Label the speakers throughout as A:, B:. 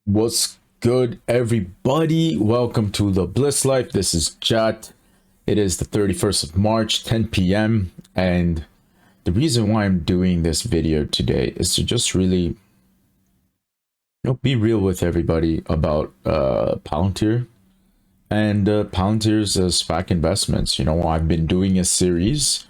A: What's good, everybody? Welcome to the Bliss Life. This is Jat. It is the 31st of March, 10 p.m. And the reason why I'm doing this video today is to just really, be real with everybody about Palantir and Palantir's SPAC investments. I've been doing a series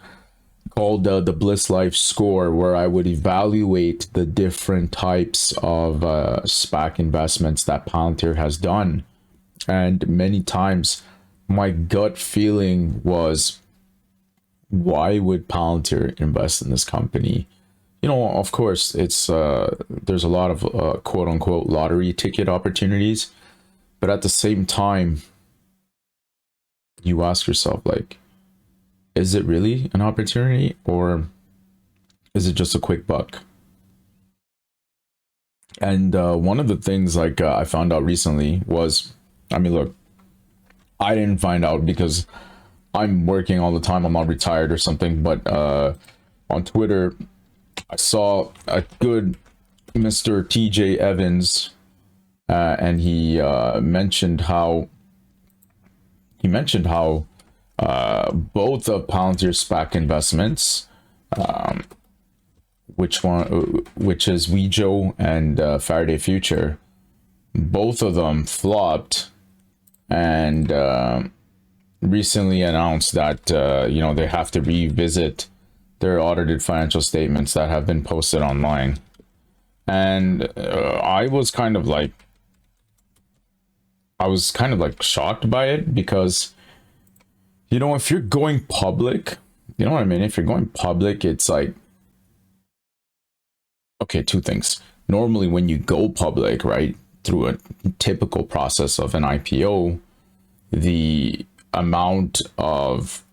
A: called the Bliss Life Score, where I would evaluate the different types of SPAC investments that Palantir has done. And many times my gut feeling was, why would Palantir invest in this company? Of course, it's there's a lot of quote unquote lottery ticket opportunities, but at the same time, you ask yourself, like, is it really an opportunity, or is it just a quick buck? And one of the things I found out recently was, look, I didn't find out because I'm working all the time. I'm not retired or something, but on Twitter, I saw a good Mr. TJ Evans, and he mentioned how both of Palantir's SPAC investments, which is WEJO and Faraday Future, both of them flopped, and recently announced that they have to revisit their audited financial statements that have been posted online. And I was kind of like shocked by it, because if you're going public, if you're going public, it's like, okay, two things. Normally when you go public, right, through a typical process of an IPO, the amount of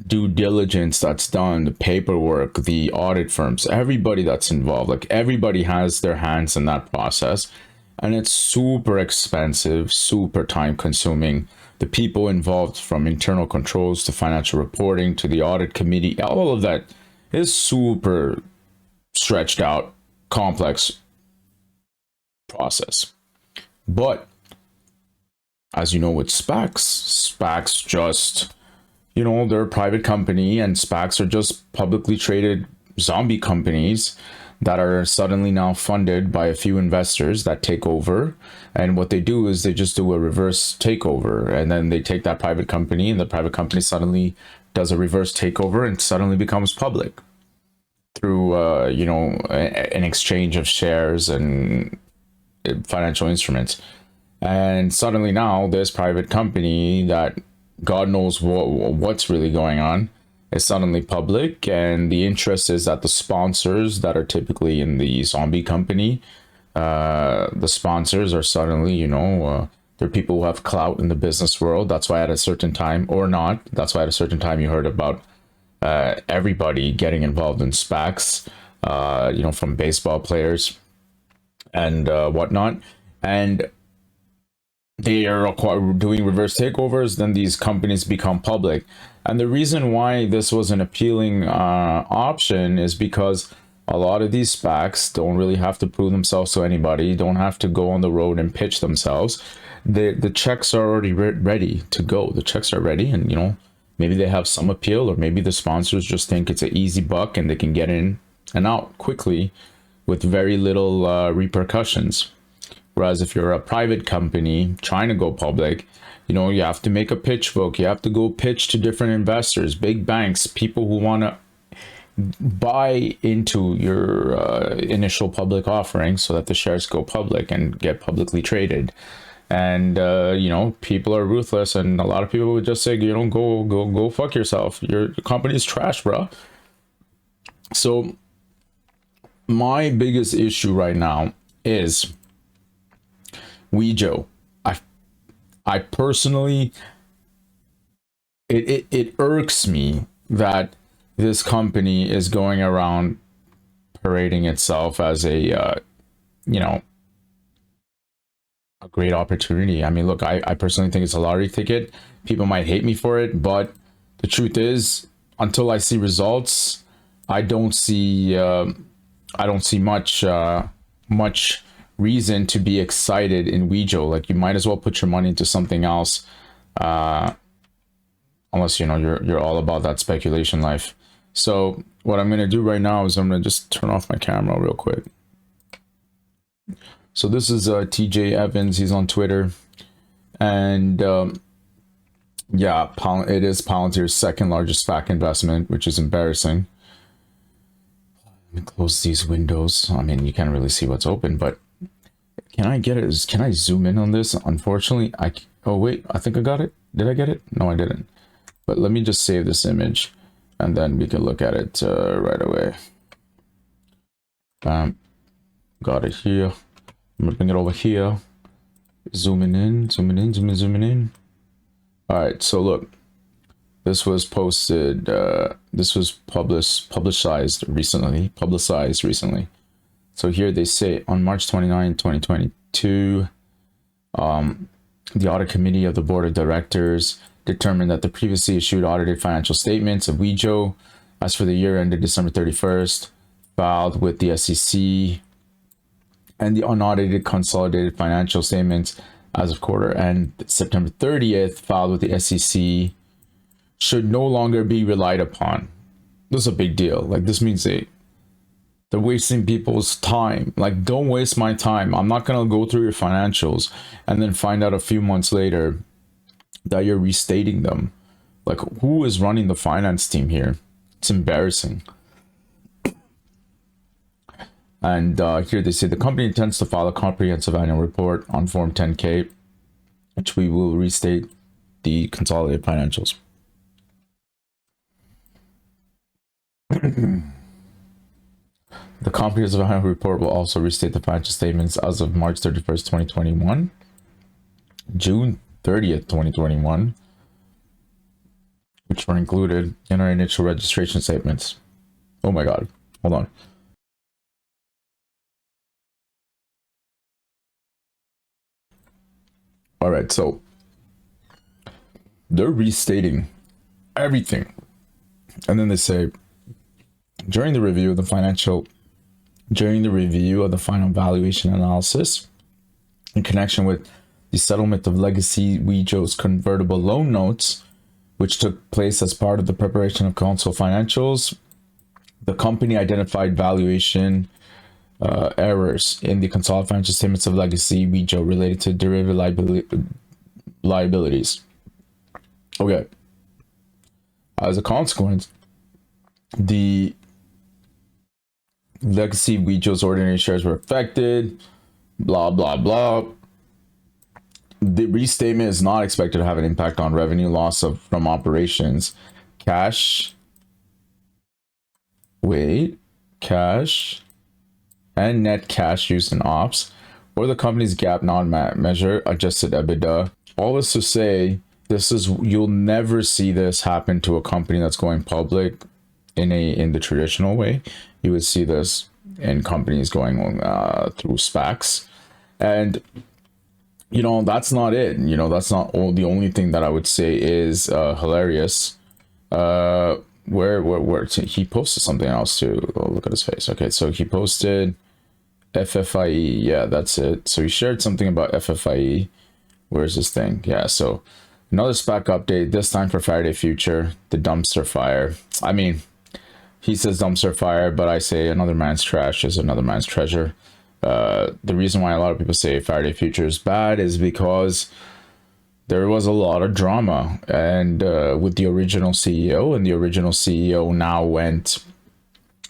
A: due diligence that's done, the paperwork, the audit firms, everybody that's involved, like everybody has their hands in that process, and it's super expensive, super time consuming. The people involved, from internal controls to financial reporting to the audit committee, all of that is super stretched out, complex process. But as you know, with SPACs just, they're a private company, and SPACs are just publicly traded zombie companies that are suddenly now funded by a few investors that take over. And what they do is they just do a reverse takeover, and then they take that private company, and the private company suddenly does a reverse takeover and suddenly becomes public through an exchange of shares and financial instruments. And suddenly now this private company that God knows what's really going on is suddenly public, and the interest is that the sponsors that are typically in the zombie company, the sponsors are suddenly, they're people who have clout in the business world. That's why at a certain time, or not, that's why at a certain time you heard about everybody getting involved in SPACs, from baseball players and whatnot. And they are doing reverse takeovers, then these companies become public. And the reason why this was an appealing option is because a lot of these SPACs don't really have to prove themselves to anybody, don't have to go on the road and pitch themselves. The checks are already ready to go. The checks are ready, and maybe they have some appeal, or maybe the sponsors just think it's an easy buck and they can get in and out quickly with very little repercussions. Whereas if you're a private company trying to go public, you have to make a pitch book. You have to go pitch to different investors, big banks, people who want to buy into your initial public offering so that the shares go public and get publicly traded. And people are ruthless, and a lot of people would just say, go fuck yourself. Your company's trash, bro. So my biggest issue right now is WEJO. I personally, it irks me that this company is going around parading itself as a great opportunity. Look, I personally think it's a lottery ticket. People might hate me for it, but the truth is, until I see results, I don't see much reason to be excited in WEJO. Like, you might as well put your money into something else, unless, you know, you're all about that speculation life. So what I'm going to do right now is I'm going to just turn off my camera real quick. So this is TJ Evans. He's on Twitter. And yeah, it is Palantir's second largest SPAC investment, which is embarrassing. Let me close these windows. I mean, you can't really see what's open, but can I get it? Can I zoom in on this? Unfortunately, oh wait, I think I got it. Did I get it? No, I didn't. But let me just save this image and then we can look at it right away. Got it here. I'm gonna bring it over here. Zooming in, zooming in, zooming in. All right, so look, this was posted, this was publicized recently. So here they say on March 29, 2022, the audit committee of the board of directors determined that the previously issued audited financial statements of WEJO as for the year ended December 31st, filed with the SEC, and the unaudited consolidated financial statements as of quarter end September 30th, filed with the SEC, should no longer be relied upon. This is a big deal. Like, this means they're wasting people's time. Like, don't waste my time. I'm not gonna go through your financials and then find out a few months later that you're restating them. Like, who is running the finance team here? It's embarrassing. And here they say the company intends to file a comprehensive annual report on Form 10-K, which we will restate the consolidated financials. The comprehensive annual report will also restate the financial statements as of March 31st, 2021, June 30th, 2021, which were included in our initial registration statements. Oh my God, hold on. All right, so they're restating everything. And then they say, during the review of the final valuation analysis, in connection with the settlement of legacy WEJO's convertible loan notes, which took place as part of the preparation of console financials, the company identified valuation errors in the consolidated financial statements of legacy WEJO related to derivative liabilities. Okay. As a consequence, the legacy WEJO's ordinary shares were affected, blah, blah, blah. The restatement is not expected to have an impact on revenue loss from operations, cash, and net cash used in ops, or the company's GAAP non-measure adjusted EBITDA. All this to say, you'll never see this happen to a company that's going public in the traditional way. You would see this in companies going through SPACs, and you know, that's not it. You know, that's not the only thing that I would say is hilarious. Where he posted something else too. Oh, look at his face. Okay, so he posted FFIE. Yeah, that's it. So he shared something about FFIE. Where's this thing? Yeah, so another SPAC update, this time for Faraday Future, the dumpster fire. I mean, he says dumpster fire, but I say another man's trash is another man's treasure. The reason why a lot of people say Faraday Future is bad is because there was a lot of drama and with the original CEO, and the original CEO now went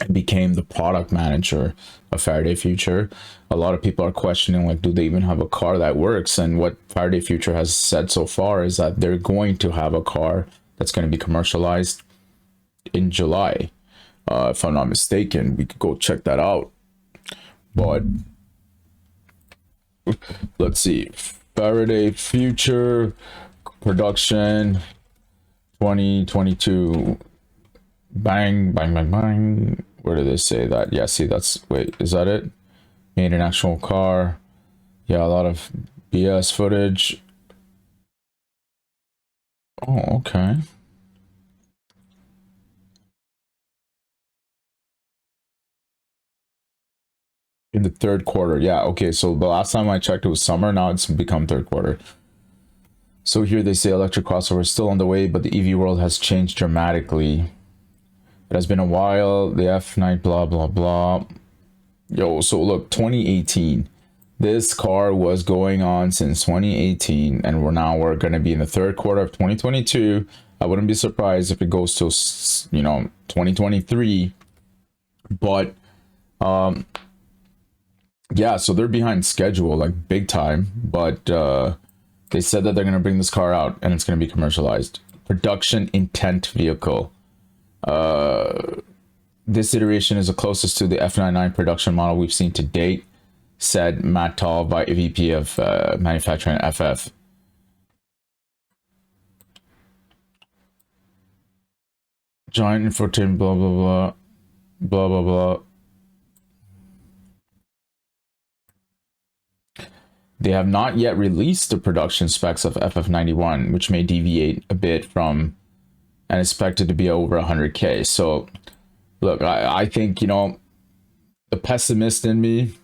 A: and became the product manager of Faraday Future. A lot of people are questioning, like, do they even have a car that works? And what Faraday Future has said so far is that they're going to have a car that's going to be commercialized in July. If I'm not mistaken, we could go check that out. But let's see, Faraday Future production 2022, bang bang bang bang. Where did they say that? Yeah, see, that's, wait, is that it? Made an actual car. Yeah, a lot of BS footage. Oh, okay. in the third quarter. Yeah, okay, so the last time I checked it was summer, now it's become third quarter. So here they say electric crossover is still on the way, but the EV world has changed dramatically. It has been a while, the F9 blah blah blah. Yo, so look, 2018, this car was going on since 2018, and we're going to be in the third quarter of 2022. I wouldn't be surprised if it goes to, you know, 2023. But yeah, so they're behind schedule, like big time. But they said that they're going to bring this car out and it's going to be commercialized. Production intent vehicle. This iteration is the closest to the F99 production model we've seen to date, said Matt Tall, VP of manufacturing at FF. Giant infotainment, blah blah blah, blah blah blah. They have not yet released the production specs of FF91, which may deviate a bit from and expected to be over 100K. So look, I think, you know, the pessimist in me,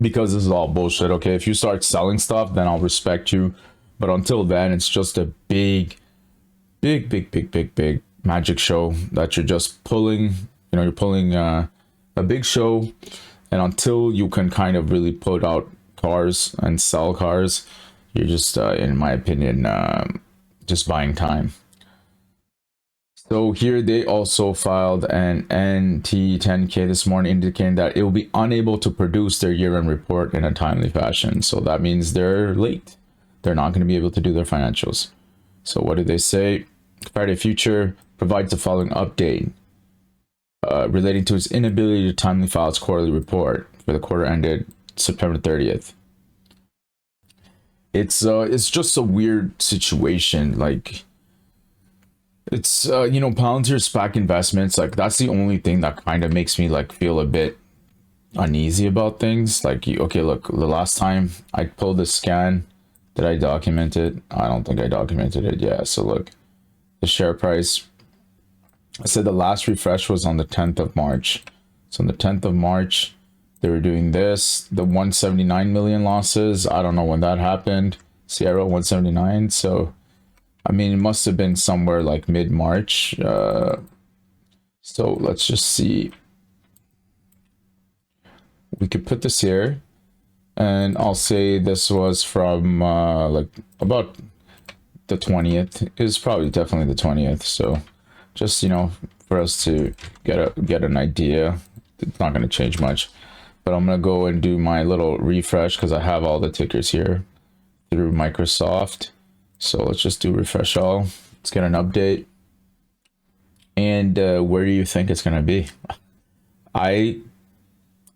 A: because this is all bullshit, okay? If you start selling stuff, then I'll respect you. But until then, it's just a big magic show that you're just pulling. You know, you're pulling a big show. And until you can kind of really put out cars and sell cars, you're just, in my opinion, just buying time. So here they also filed an NT10K this morning indicating that it will be unable to produce their year-end report in a timely fashion. So that means they're late. They're not going to be able to do their financials. So what did they say? Faraday Future provides the following update relating to its inability to timely file its quarterly report for the quarter ended September 30th. It's just a weird situation. Like, it's you know, Palantir SPAC investments, like that's the only thing that kind of makes me like feel a bit uneasy about things. Like, okay, look, the last time I pulled the scan, did I document it? I don't think I documented it. Yeah, so look, the share price, I said the last refresh was on the 10th of March. So on the 10th of March, they were doing this, the 179 million losses. I don't know when that happened. Sierra 179. So I mean, it must have been somewhere like mid-March. So let's just see. We could put this here, and I'll say this was from like about the 20th. It's probably definitely the 20th. So just, you know, for us to get an idea. It's not going to change much, but I'm going to go and do my little refresh because I have all the tickers here through Microsoft. So let's just do refresh all. Let's get an update. And where do you think it's gonna be? I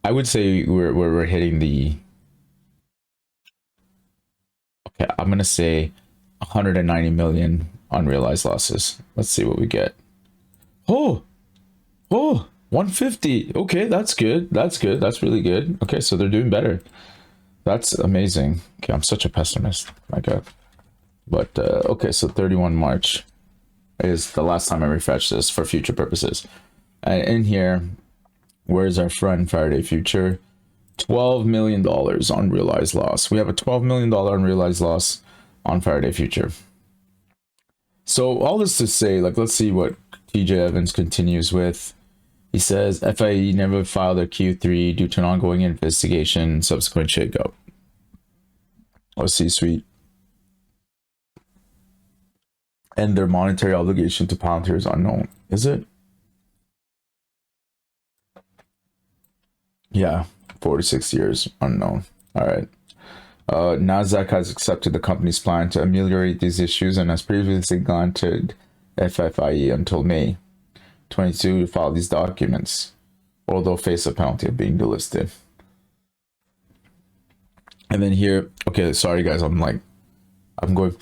A: would say we're hitting the, okay, I'm gonna say 190 million unrealized losses. Let's see what we get. Oh, 150. Okay, that's good. That's good. That's really good. Okay, so they're doing better. That's amazing. Okay, I'm such a pessimist. My God. But okay, so 31 March is the last time I refreshed this for future purposes. And in here, where's our friend Faraday Future? $12 million unrealized loss. We have a $12 million unrealized loss on Faraday Future. So all this to say, like, let's see what TJ Evans continues with. He says, FFIE never filed their Q3 due to an ongoing investigation, subsequent shakeup. Or C-suite. And their monetary obligation to Palantir is unknown. Is it? Yeah, 46 years, unknown. All right. NASDAQ has accepted the company's plan to ameliorate these issues and has previously granted FFIE until May 22 to file these documents, although face a penalty of being delisted. And then here, okay, sorry guys, I'm going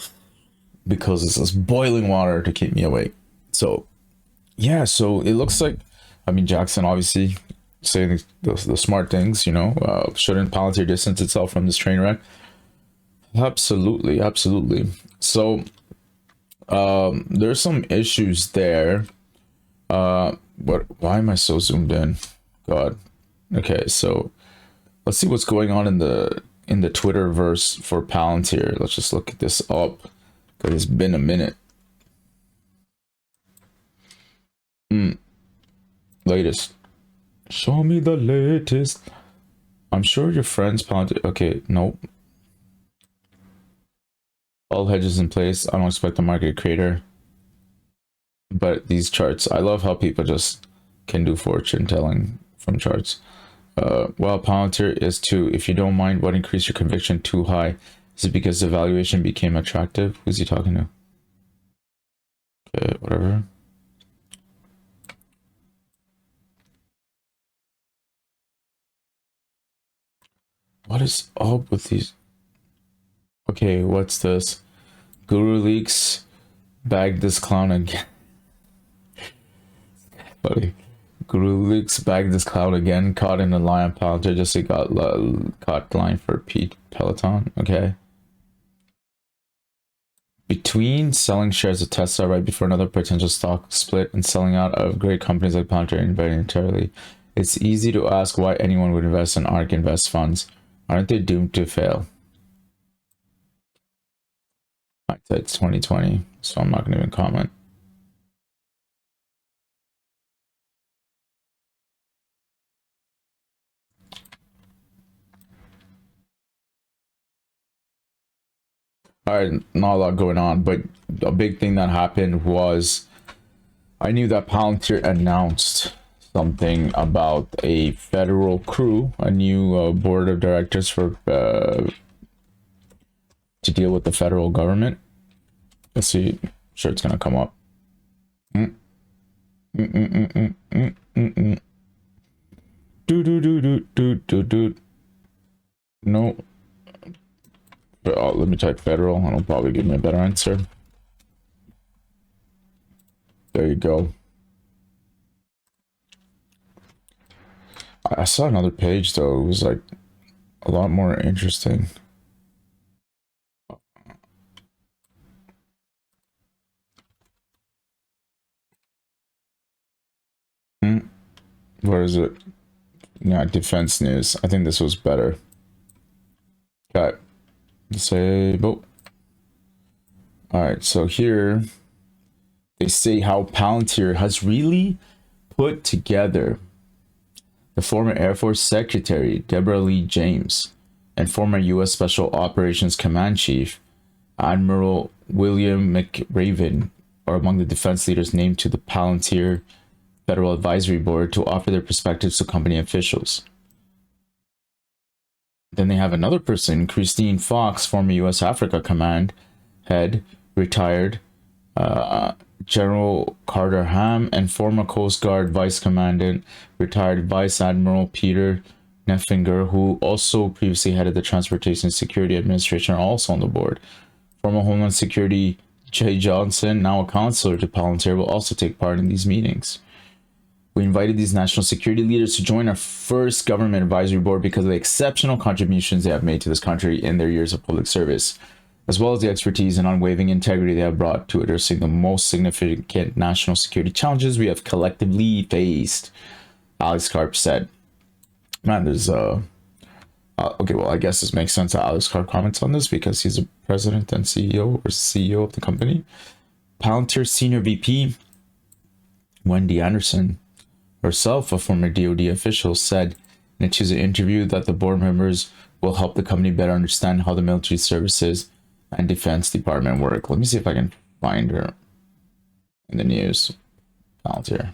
A: because this is boiling water to keep me awake. So yeah, so it looks like, I mean, Jackson obviously saying the smart things, you know. Shouldn't Palantir distance itself from this train wreck? Absolutely. So there's some issues there. Why am I so zoomed in? God. Okay, so Let's see what's going on in the Twitterverse for Palantir. Let's just look at this up because it's been a minute. Latest. Show me the latest. I'm sure your friends Palantir. Okay, nope. All hedges in place. I don't expect the market crater. But these charts, I love how people just can do fortune telling from charts. Well, Palantir is too. If you don't mind, what increased your conviction too high? Is it because the valuation became attractive? Who's he talking to? Okay, whatever. What is up with these? Okay, what's this? Guru Leaks bagged this clown again. Buddy. Guru Leaks bagged this clown again. Caught in a lie on Palantir. Just he got caught lying for Pete Peloton. Okay. Between selling shares of Tesla right before another potential stock split and selling out of great companies like Palantir involuntarily, it's easy to ask why anyone would invest in ARK Invest funds. Aren't they doomed to fail? It's 2020, so I'm not going to even comment. All right, not a lot going on, but a big thing that happened was I knew that Palantir announced something about a federal crew, a new board of directors for to deal with the federal government. Let's see, I'm sure it's gonna come up. No. Let me type federal and it'll probably give me a better answer. There you go. I saw another page though. It was like a lot more interesting. Where is it? Yeah, defense news. I think this was better. Okay. Disable. All right, so here they say how Palantir has really put together the former Air Force Secretary Deborah Lee James and former U.S. Special Operations Command Chief Admiral William McRaven are among the defense leaders named to the Palantir Federal Advisory Board to offer their perspectives to company officials. Then they have another person, Christine Fox, former U.S. Africa Command head, retired, General Carter Ham, and former Coast Guard Vice Commandant, retired Vice Admiral Peter Neffinger, who also previously headed the Transportation Security Administration, are also on the board. Former Homeland Security Jay Johnson, now a counselor to Palantir, will also take part in these meetings. We invited these national security leaders to join our first government advisory board because of the exceptional contributions they have made to this country in their years of public service, as well as the expertise and unwavering integrity they have brought to addressing the most significant national security challenges we have collectively faced, Alex Karp said. Man, there's okay, well, I guess this makes sense that Alex Karp comments on this because he's a president and CEO of the company. Palantir Senior VP Wendy Anderson, herself a former DoD official, said in a Tuesday interview that the board members will help the company better understand how the military services and defense department work. Let me see if I can find her in the news. Palantir.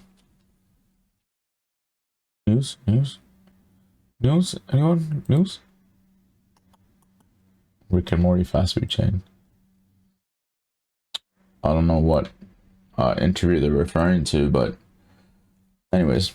A: News? Anyone? News? Rick and Morty fast food chain. I don't know what interview they're referring to, but anyways,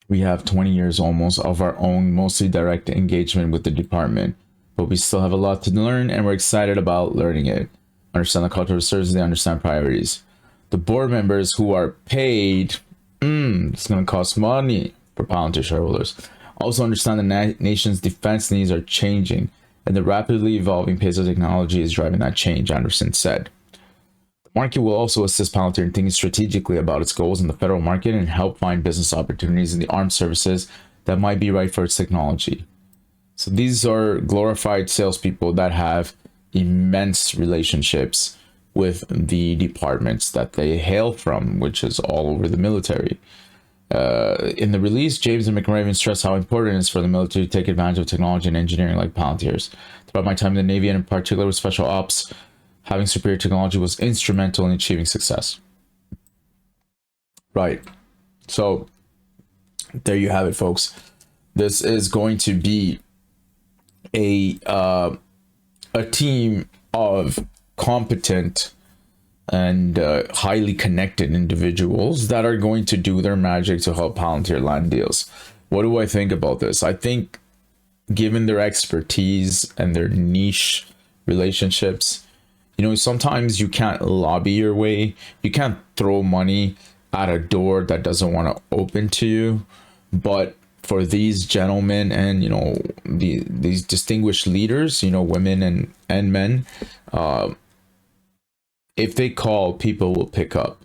A: we have 20 years almost of our own mostly direct engagement with the department, but we still have a lot to learn and we're excited about learning it. Understand the culture of service, they understand priorities. The board members who are paid, it's going to cost money for Palantir shareholders, also understand the nation's defense needs are changing and the rapidly evolving pace of technology is driving that change, Anderson said. The market will also assist Palantir in thinking strategically about its goals in the federal market and help find business opportunities in the armed services that might be right for its technology. So these are glorified salespeople that have immense relationships with the departments that they hail from, which is all over the military. In the release, James and McRaven stress how important it is for the military to take advantage of technology and engineering like Palantir's. Throughout my time in the Navy, and in particular with Special Ops, having superior technology was instrumental in achieving success. Right. So there you have it, folks. This is going to be a team of competent and highly connected individuals that are going to do their magic to help Palantir land deals. What do I think about this? I think given their expertise and their niche relationships, you know, sometimes you can't lobby your way. You can't throw money at a door that doesn't want to open to you. But for these gentlemen and, you know, these distinguished leaders, you know, women and men, if they call, people will pick up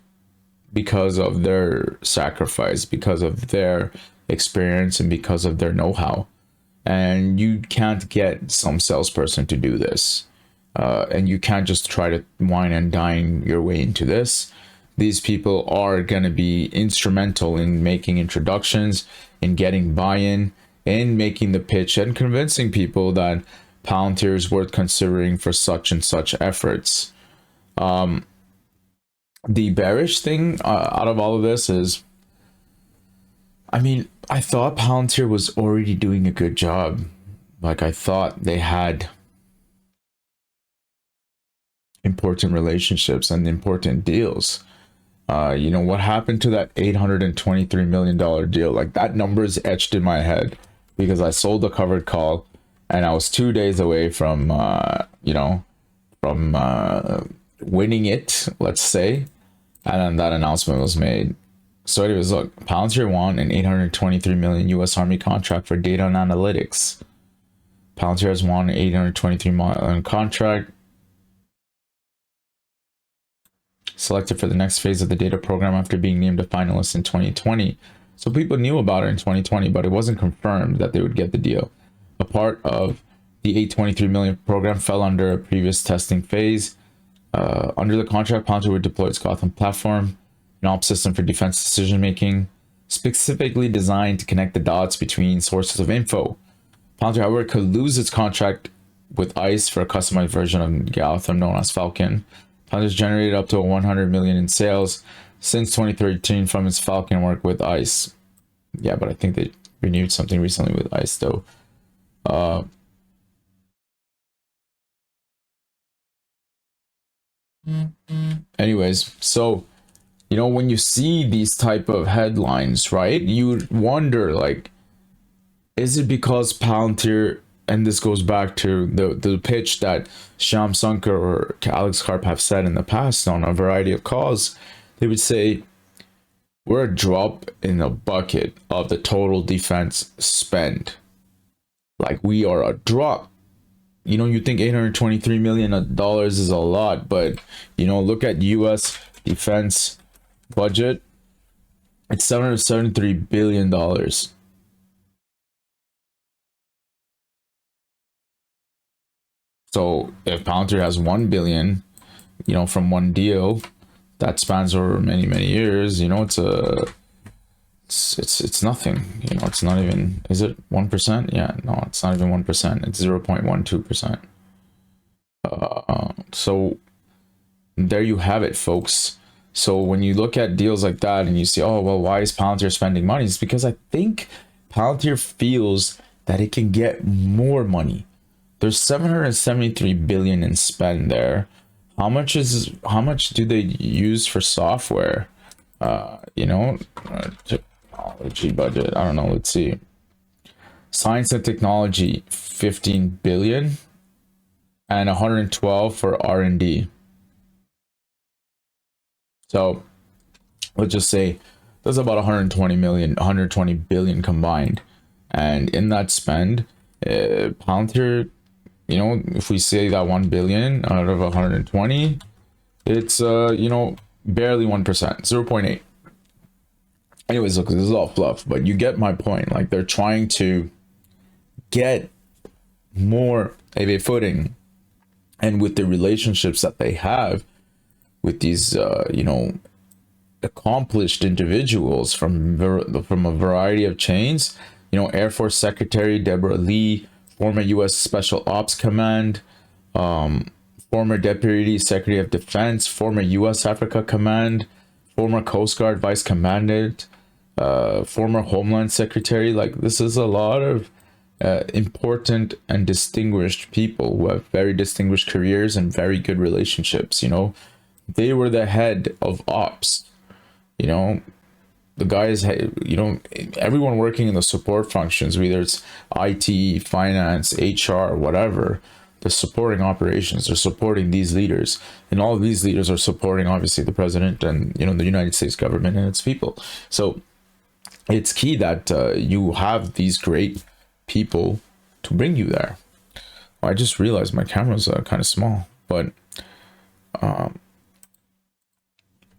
A: because of their sacrifice, because of their experience, and because of their know-how. And you can't get some salesperson to do this. And you can't just try to wine and dine your way into this. These people are going to be instrumental in making introductions, in getting buy-in, in making the pitch, and convincing people that Palantir is worth considering for such and such efforts. The bearish thing out of all of this is, I mean, I thought Palantir was already doing a good job. Like, I thought they had important relationships and important deals. You know, what happened to that $823 million deal? Like, that number is etched in my head because I sold a covered call and I was 2 days away from, you know, from winning it, let's say. And then that announcement was made. So anyways, look, Palantir won an $823 million U.S. Army contract for data and analytics. Palantir has won an $823 million contract selected for the next phase of the data program after being named a finalist in 2020. So people knew about it in 2020, but it wasn't confirmed that they would get the deal. A part of the $823 million program fell under a previous testing phase. Under the contract, Palantir would deploy its Gotham platform, an ops system for defense decision-making, specifically designed to connect the dots between sources of info. Palantir, however, could lose its contract with ICE for a customized version of Gotham known as Falcon. Palantir's generated up to $100 million in sales since 2013 from its Falcon work with ICE. Yeah, but I think they renewed something recently with ICE, though. Anyways, so, you know, when you see these type of headlines, right, you would wonder, like, is it because Palantir, and this goes back to the pitch that Shyam Sankar or Alex Karp have said in the past on a variety of calls, they would say, we're a drop in the bucket of the total defense spend. Like, we are a drop. You know, you think $823 million is a lot, but, you know, look at U.S. defense budget. It's $773 billion. So if Palantir has 1 billion, you know, from one deal that spans over many, many years, you know, it's nothing. You know, it's not even, is it 1%? Yeah, no, it's not even 1%. It's 0.12%. So there you have it, folks. So when you look at deals like that and you see, oh, well, why is Palantir spending money? It's because I think Palantir feels that it can get more money. There's 773 billion in spend there. How much do they use for software? You know, technology budget. I don't know. Let's see. Science and technology, 15 billion, and 112 for R&D. So let's just say there's about 120 billion combined, and in that spend, Palantir, you know, if we say that 1 billion out of 120, it's you know, barely 1%, 0.8. Anyways, look, this is all fluff, but you get my point. Like, they're trying to get more of a footing, and with the relationships that they have with these you know, accomplished individuals from a variety of chains, you know, Air Force Secretary Deborah Lee, former U.S. Special Ops Command, former Deputy Secretary of Defense, former U.S. Africa Command, former Coast Guard Vice Commandant, former Homeland Secretary. Like, this is a lot of important and distinguished people who have very distinguished careers and very good relationships. You know, they were the head of ops. You know, the guys, you know, everyone working in the support functions, whether it's IT, finance, HR, whatever, they're supporting operations, they're supporting these leaders, and all of these leaders are supporting, obviously, the president and, you know, the United States government and its people. So it's key that you have these great people to bring you there. I just realized my camera's kind of small, but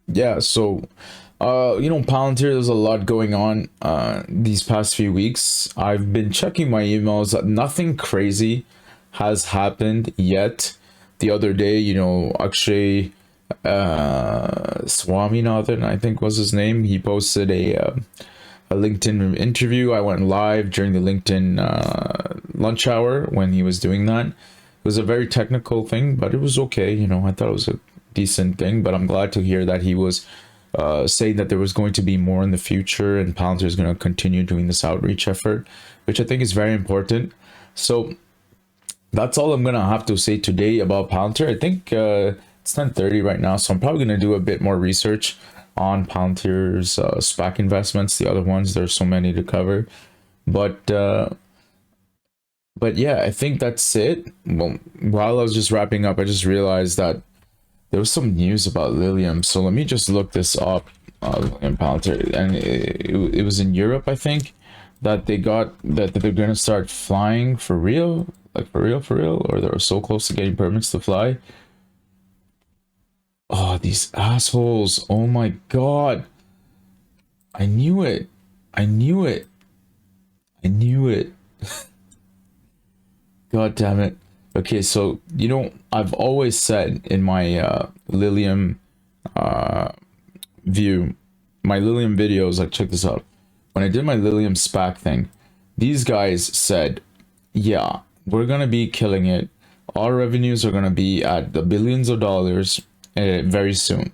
A: yeah, so you know, Palantir, there's a lot going on these past few weeks. I've been checking my emails. Nothing crazy has happened yet. The other day, you know, Akshay Swaminathan, I think was his name, he posted a LinkedIn interview. I went live during the LinkedIn lunch hour when he was doing that. It was a very technical thing, but it was okay. You know, I thought it was a decent thing, but I'm glad to hear that he was saying that there was going to be more in the future, and Palantir is going to continue doing this outreach effort, which I think is very important. So that's all I'm going to have to say today about Palantir. I think it's 10:30 right now, so I'm probably going to do a bit more research on Palantir's SPAC investments, the other ones. There's so many to cover, but yeah, I think that's it. Well, while I was just wrapping up, I just realized that there was some news about Lilium, so let me just look this up. In Palantir, and it was in Europe, I think, that they got that they're gonna start flying for real, like for real, or they're so close to getting permits to fly. Oh, these assholes! Oh my god! I knew it! I knew it! I knew it! God damn it! Okay, so, you know, I've always said in my Lilium view, my Lilium videos, like, check this out. When I did my Lilium SPAC thing, these guys said, yeah, we're gonna be killing it. Our revenues are gonna be at the billions of dollars very soon.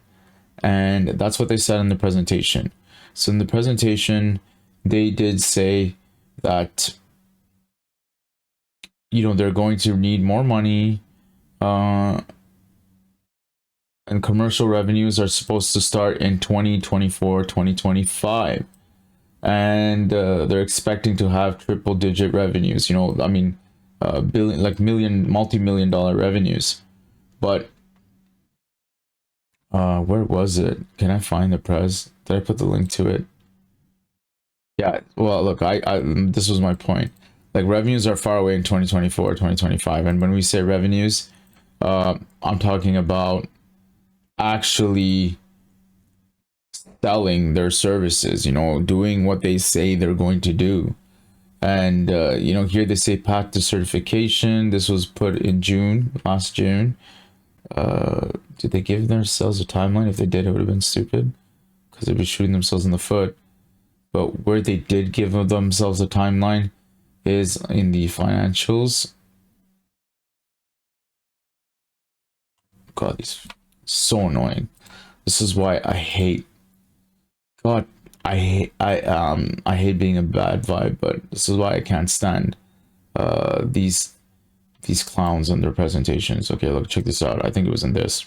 A: And that's what they said in the presentation. So in the presentation, they did say that, you know, they're going to need more money, and commercial revenues are supposed to start in 2024, 2025. And they're expecting to have triple-digit revenues, you know, I mean, billion, like multi-million-dollar revenues. But where was it? Can I find the press? Did I put the link to it? Yeah, well, look, this was my point. Like, revenues are far away in 2024, 2025. And when we say revenues, I'm talking about actually selling their services, you know, doing what they say they're going to do. And, you know, here they say path to certification. This was put in June, last June. Did they give themselves a timeline? If they did, it would have been stupid, because they'd be shooting themselves in the foot. But where they did give themselves a timeline is in the financials. God, these so annoying. This is why I hate. God, I hate being a bad vibe, but this is why I can't stand these clowns and their presentations. Okay, look, check this out. I think it was in this.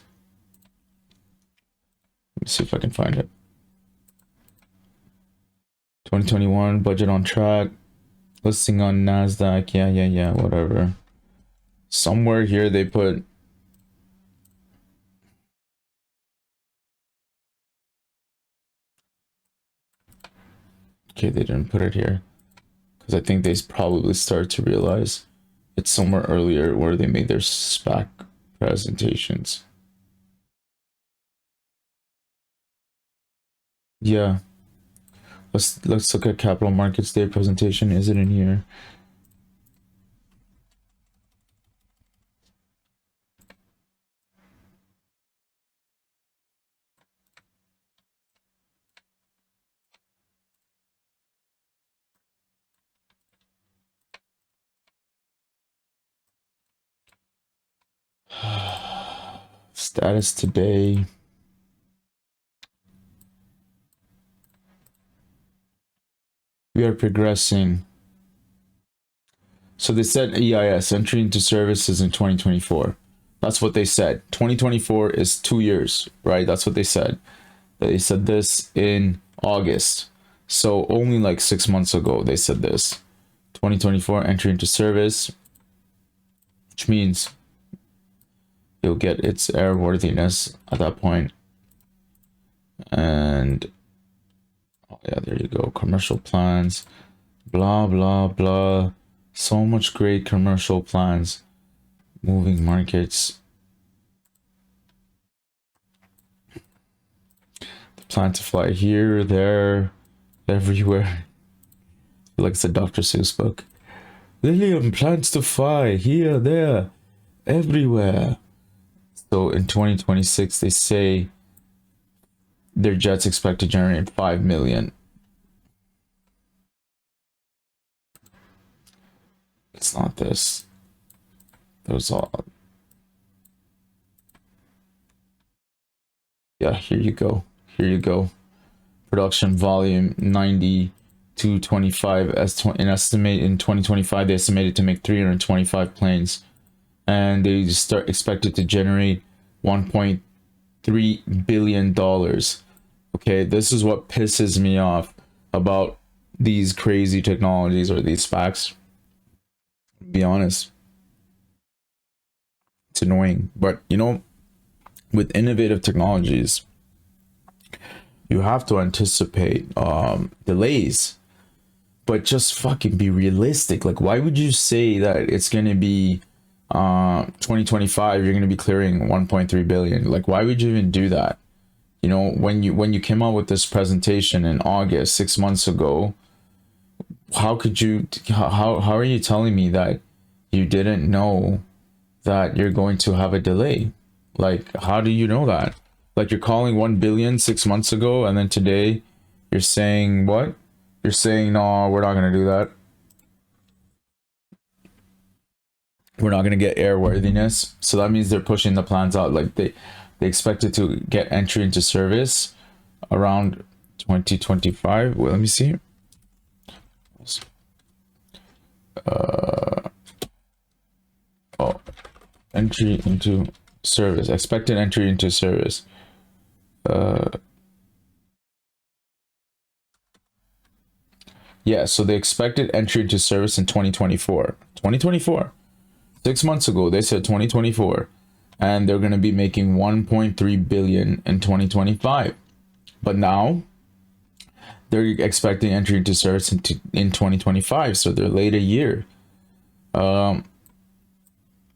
A: Let me see if I can find it. 2021 budget on track. Listing on NASDAQ. Yeah, whatever. Somewhere here they put. Okay, they didn't put it here, because I think they probably start to realize it's somewhere earlier where they made their SPAC presentations. Yeah. Let's look at Capital Markets Day presentation. Is it in here? Status today. We are progressing. So they said EIS, entry into services in 2024. That's what they said. 2024 is 2 years, right? That's what they said. They said this in August. So only like 6 months ago, they said this. 2024 entry into service, which means you'll get its airworthiness at that point. And oh yeah, there you go. Commercial plans, blah, blah, blah. So much great commercial plans. Moving markets. The plan to fly here, there, everywhere. Like it's a Dr. Seuss book. Lilium plans to fly here, there, everywhere. So in 2026, they say their jets expect to generate 5 million. It's not this. Those all. Yeah, here you go. Here you go. Production volume 90 to 25. An estimate in 2025, they estimated to make 325 planes, and they expected to generate 1.3 billion dollars. Okay, this is what pisses me off about these crazy technologies or these SPACs. Be honest, it's annoying, but you know, with innovative technologies, you have to anticipate delays, but just fucking be realistic. Like, why would you say that it's gonna be 2025 you're gonna be clearing 1.3 billion? Like, why would you even do that? You know, when you came out with this presentation in August, 6 months ago, how could you, how are you telling me that you didn't know that you're going to have a delay? Like, how do you know that? Like, you're calling 1 billion 6 months ago, and then today you're saying what? You're saying, no, we're not going to do that. We're not going to get airworthiness. So that means they're pushing the plans out. Like, they expected to get entry into service around 2025. Well, let me see. Entry into service. Expected entry into service. Yeah, so they expected entry into service in 2024. 2024. 6 months ago, they said 2024. And they're going to be making 1.3 billion in 2025. But now they're expecting entry into service in 2025. So they're late a year.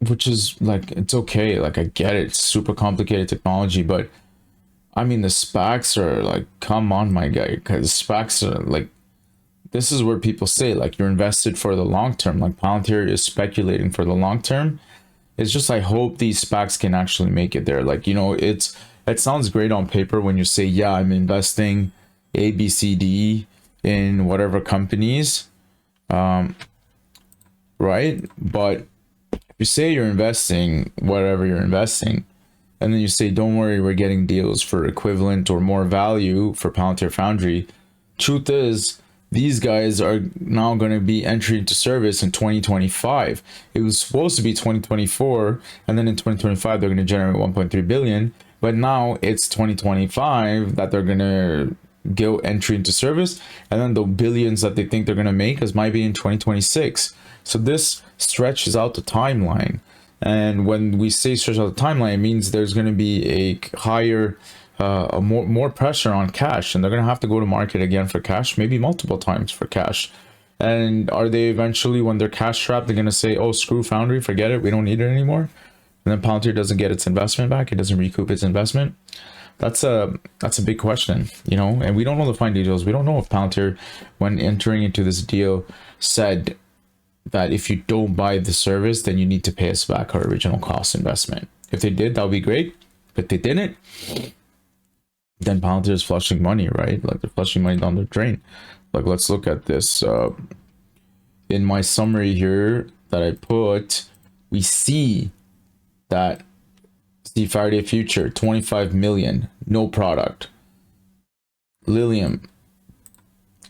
A: Which is like, it's okay. Like, I get it. It's super complicated technology, but I mean, the SPACs are like, come on, my guy, because SPACs are like, this is where people say, like, you're invested for the long term. Like, Palantir is speculating for the long term. It's just, I hope these SPACs can actually make it there. Like, you know, it sounds great on paper when you say, yeah, I'm investing A, B, C, D in whatever companies, right? But you say you're investing whatever you're investing, and then you say, don't worry, we're getting deals for equivalent or more value for Palantir Foundry. Truth is, these guys are now going to be entering into service in 2025. It was supposed to be 2024, and then in 2025 they're going to generate 1.3 billion, but now it's 2025 that they're going to go entry into service, and then the billions that they think they're going to make is might be in 2026. So this stretches out the timeline, and when we say stretch out the timeline, it means there's going to be a higher more pressure on cash, and they're going to have to go to market again for cash, maybe multiple times for cash. And are they eventually, when they're cash strapped, they're going to say, oh, screw Foundry, forget it, we don't need it anymore? And then Palantir doesn't get its investment back, it doesn't recoup its investment. that's a big question, you know, and we don't know the fine details. We don't know if Palantir, when entering into this deal, said that if you don't buy the service, then you need to pay us back our original cost investment. If they did, that would be great. But they didn't, then Palantir is flushing money, right? Like they're flushing money down the drain. Like, let's look at this. In my summary here that I put, we see that the Faraday Future, 25 million, no product. Lilium,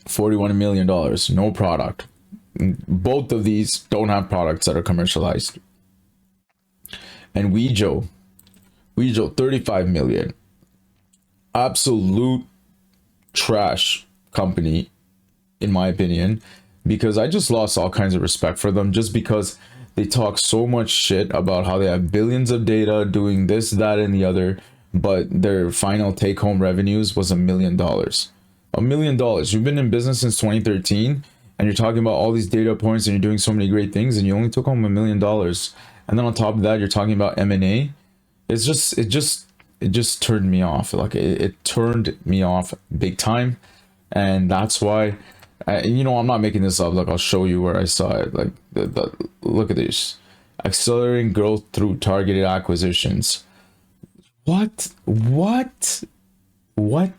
A: $41 million, no product. Both of these don't have products that are commercialized. And WEJO, 35 million. Absolute trash company, in my opinion, because I just lost all kinds of respect for them just because they talk so much shit about how they have billions of data doing this, that, and the other, but their final take-home revenues was $1 million. $1 million. You've been in business since 2013, and you're talking about all these data points, and you're doing so many great things, and you only took home $1 million. And then on top of that, you're talking about M&A. It just turned me off. Like it turned me off big time, and that's why. You know, I'm not making this up. Like, I'll show you where I saw it. Like, look at this. Accelerating growth through targeted acquisitions. What? Why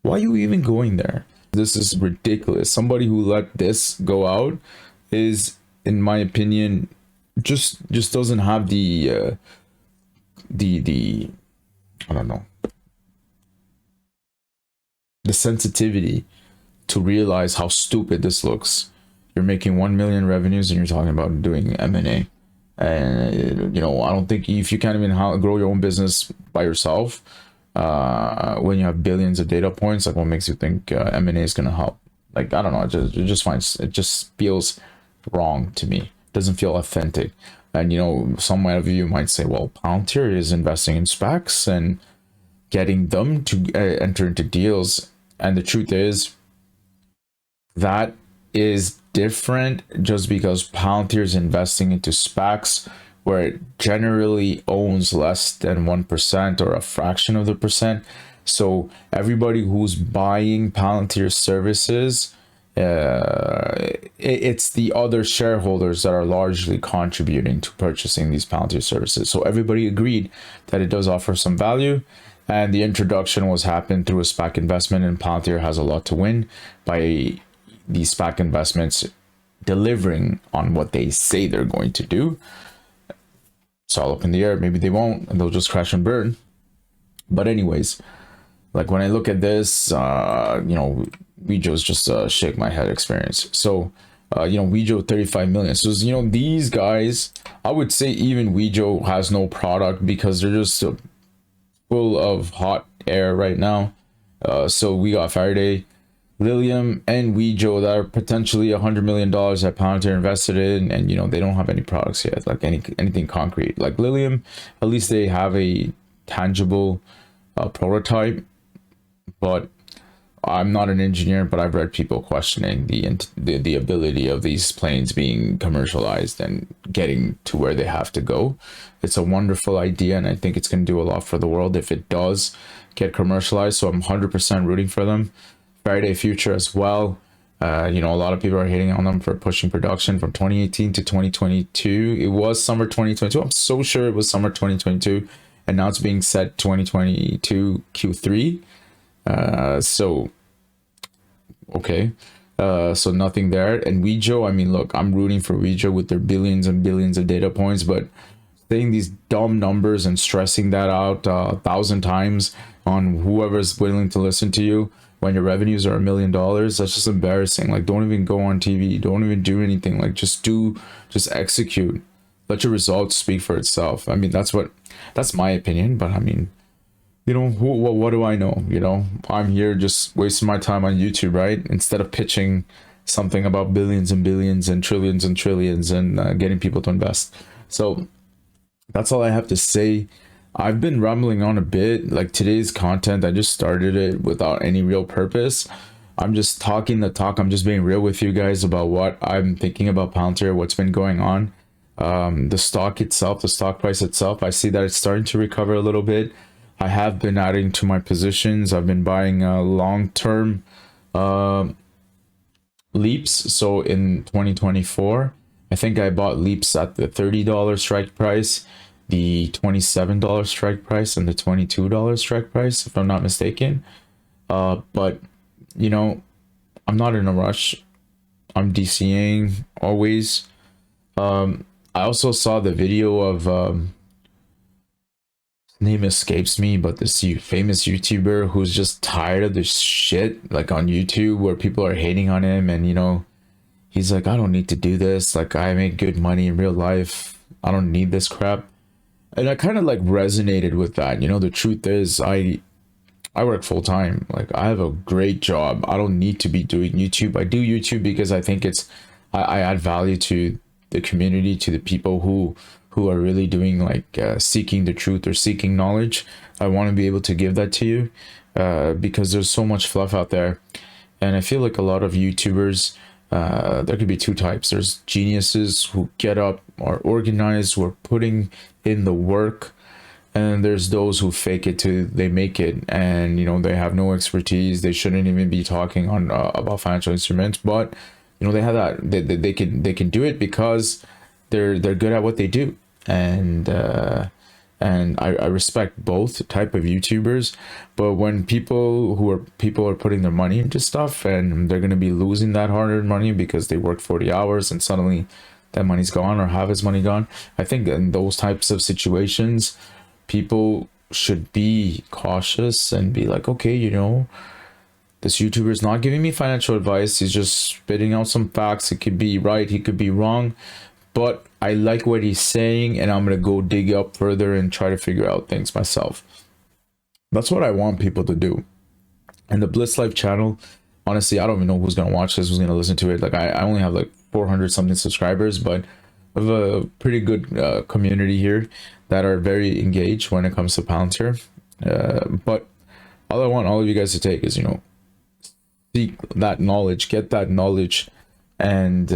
A: are you even going there? This is ridiculous. Somebody who let this go out is, in my opinion, just doesn't have the I don't know, the sensitivity to realize how stupid this looks. You're making 1 million revenues and you're talking about doing M&A. And you know, I don't think, if you can't even grow your own business by yourself, when you have billions of data points, like, what makes you think M&A is going to help? Like, I don't know, it just feels wrong to me. It doesn't feel authentic. And you know, some of you might say, well, Palantir is investing in SPACs and getting them to enter into deals. And the truth is, that is different, just because Palantir is investing into SPACs where it generally owns less than 1% or a fraction of the percent. So everybody who's buying Palantir services, it's the other shareholders that are largely contributing to purchasing these Palantir services. So everybody agreed that it does offer some value, and the introduction was happened through a SPAC investment, and Palantir has a lot to win by these SPAC investments delivering on what they say they're going to do. It's all up in the air. Maybe they won't, and they'll just crash and burn. But anyways, like, when I look at this, you know, WEJO's just a shake my head experience. So, you know, WEJO 35 million. So, you know, these guys, I would say even WEJO has no product because they're just full of hot air right now. So we got Faraday, Lilium, and WEJO that are potentially $100 million that Palantir invested in, and you know, they don't have any products yet, like anything concrete. Like Lilium, at least they have a tangible prototype, but I'm not an engineer, but I've read people questioning the ability of these planes being commercialized and getting to where they have to go. It's a wonderful idea, and I think it's going to do a lot for the world if it does get commercialized. So I'm 100% rooting for them. Faraday Future as well. You know, a lot of people are hating on them for pushing production from 2018 to 2022. It was summer 2022. I'm so sure it was summer 2022, and now it's being set 2022 Q3. So okay, so nothing there. And WEJO, I mean, look, I'm rooting for WEJO with their billions and billions of data points, but saying these dumb numbers and stressing that out 1,000 times on whoever's willing to listen to you when your revenues are $1 million, that's just embarrassing. Like, don't even go on TV, don't even do anything. Like, just execute, let your results speak for itself. I mean, that's my opinion, but I mean, you know, what do I know? You know, I'm here just wasting my time on YouTube, right? Instead of pitching something about billions and billions and trillions and getting people to invest. So that's all I have to say. I've been rambling on a bit. Like, today's content, I just started it without any real purpose. I'm just talking the talk. I'm just being real with you guys about what I'm thinking about Palantir, what's been going on. The stock itself, the stock price itself, I see that it's starting to recover a little bit. I have been adding to my positions. I've been buying long-term leaps. So in 2024, I think I bought leaps at the $30 strike price, the $27 strike price, and the $22 strike price, if I'm not mistaken. But you know, I'm not in a rush. I'm DCing always. I also saw the video of name escapes me, but this famous YouTuber who's just tired of this shit, like on YouTube, where people are hating on him, and you know, he's like, I don't need to do this. Like, I make good money in real life. I don't need this crap. And I kind of like resonated with that. You know, the truth is, I work full time. Like, I have a great job. I don't need to be doing YouTube. I do YouTube because I think it's I add value to the community, to the people who are really doing like seeking the truth or seeking knowledge. I want to be able to give that to you because there's so much fluff out there, and I feel like a lot of YouTubers, there could be two types. There's geniuses who get up, are organized, who are putting in the work, and there's those who fake it till they make it, and you know, they have no expertise. They shouldn't even be talking on about financial instruments, but you know, they have that they can do it because they're good at what they do. And I respect both type of YouTubers, but when people are putting their money into stuff and they're going to be losing that hard-earned money because they worked 40 hours and suddenly that money's gone, or have his money gone, I think in those types of situations, people should be cautious and be like, okay, you know, this YouTuber is not giving me financial advice. He's just spitting out some facts. It could be right, he could be wrong, but I like what he's saying, and I'm going to go dig up further and try to figure out things myself. That's what I want people to do. And the Bliss Life channel, honestly, I don't even know who's going to watch this, who's going to listen to it. Like, I only have like 400 something subscribers, but I have a pretty good community here that are very engaged when it comes to Palantir. But all I want all of you guys to take is, you know, seek that knowledge, get that knowledge, and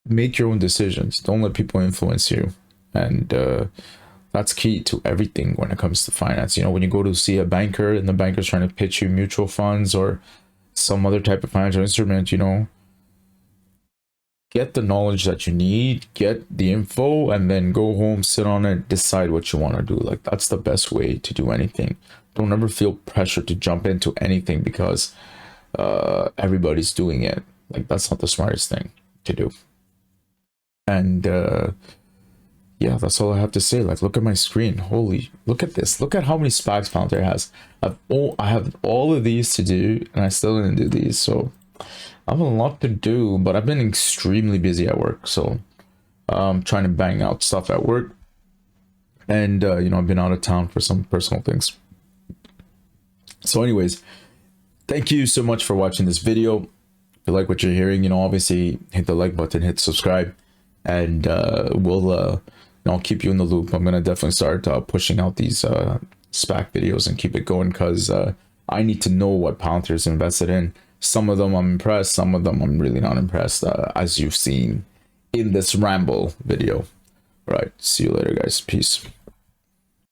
A: make your own decisions. Don't let people influence you. And that's key to everything when it comes to finance. You know, when you go to see a banker and the banker's trying to pitch you mutual funds or some other type of financial instrument, you know, get the knowledge that you need, get the info, and then go home, sit on it, decide what you want to do. Like, that's the best way to do anything. Don't ever feel pressure to jump into anything because everybody's doing it. Like, that's not the smartest thing to do. And yeah, that's all I have to say. Like, look at my screen. Holy, look at this. Look at how many SPACs Palantir has. I have all of these to do, and I still didn't do these. So I have a lot to do, but I've been extremely busy at work. So I'm trying to bang out stuff at work. And, you know, I've been out of town for some personal things. So anyways, thank you so much for watching this video. If you like what you're hearing, you know, obviously hit the like button, hit subscribe, and I'll keep you in the loop. I'm gonna definitely start pushing out these SPAC videos and keep it going, because I need to know what Palantir is invested in. Some of them I'm impressed, some of them I'm really not impressed, as you've seen in this ramble video. All right, see you later, guys. Peace.